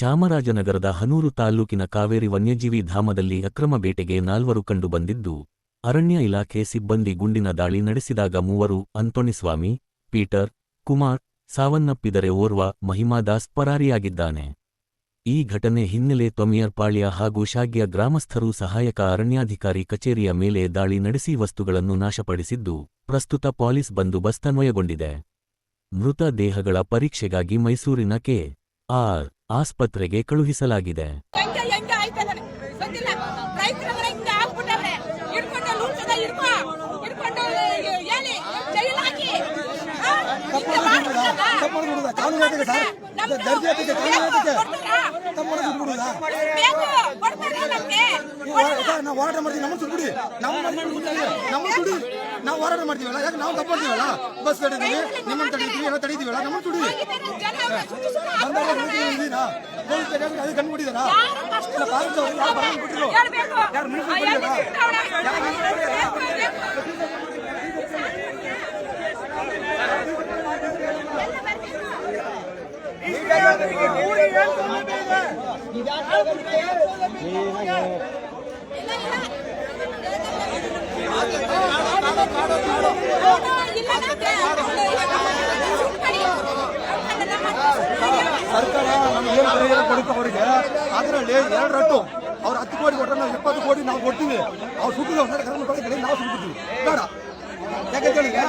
ಚಾಮರಾಜನಗರದ ಹನೂರು ತಾಲ್ಲೂಕಿನ ಕಾವೇರಿ ವನ್ಯಜೀವಿ ಧಾಮದಲ್ಲಿ ಅಕ್ರಮ ಬೇಟೆಗೆ 4 ಕಂಡುಬಂದಿದ್ದು, ಅರಣ್ಯ ಇಲಾಖೆ ಸಿಬ್ಬಂದಿ ಗುಂಡಿನ ದಾಳಿ ನಡೆಸಿದಾಗ 3 ಅಂತೋಣಿಸ್ವಾಮಿ, ಪೀಟರ್, ಕುಮಾರ್ ಸಾವನ್ನಪ್ಪಿದರೆ ಓರ್ವ ಮಹಿಮಾದಾಸ್ ಪರಾರಿಯಾಗಿದ್ದಾನೆ. ಈ ಘಟನೆ ಹಿನ್ನೆಲೆ ತೊಮಿಯರ್ಪಾಳ್ಯ ಹಾಗೂ ಶಾಗ್ಯ ಗ್ರಾಮಸ್ಥರು ಸಹಾಯಕ ಅರಣ್ಯಾಧಿಕಾರಿ ಕಚೇರಿಯ ಮೇಲೆ ದಾಳಿ ನಡೆಸಿ ವಸ್ತುಗಳನ್ನು ನಾಶಪಡಿಸಿದ್ದು, ಪ್ರಸ್ತುತ ಪೊಲೀಸ್ ಬಂದೋಬಸ್ತ್ ಅನ್ವಯಗೊಂಡಿದೆ. ಮೃತ ದೇಹಗಳ ಪರೀಕ್ಷೆಗಾಗಿ ಮೈಸೂರಿನ ಕೆ.ಆರ್. ಆಸ್ಪತ್ರೆಗೆ ಕಳುಹಿಸಲಾಗಿದೆ. ನಾವು ಹೋರಾಟ ಮಾಡ್ತೀವಿ, ನಮ್ಮ ಸುಡ್ಬಿಡಿ, ನಮ್ಮ ಸುಡಿ, ನಾವು ಹೋರಾಟ ಮಾಡ್ತೀವಲ್ಲ, ಯಾಕೆ ನಾವು ತಪ್ಪಿದ್ದೀವಲ್ಲ, ಬಸ್ ತಡೀತೀವಿ, ನಿಮ್ಮನ್ನು ತಡೀತೀವಿ, ಎಲ್ಲ ತಡೀತೀವಲ್ಲ, ನಮ್ಮ ಸುಡಿ ಅದು ಕಂಡುಬಿಟ್ಟಿದಾರ ಸರ್ಕಾರ ನಮ್ಗೆ ಕೊಡುತ್ತೆ ಅವರಿಗೆ. ಅದರಲ್ಲಿ 2 ರಟ್ಟು ಅವ್ರು 10 ಕೋಟಿ ಕೊಟ್ಟರೆ ನಾವು 20 ಕೋಟಿ ನಾವು ಕೊಡ್ತೀವಿ. ಅವ್ರು ಸುಟ್ಟಿಲ್ಲ ನಾವು ಸುಟ್ಬಿಡ್ತೀವಿ ಬೇಡ ಯಾಕೆ ಕೇಳಿದ್ರೆ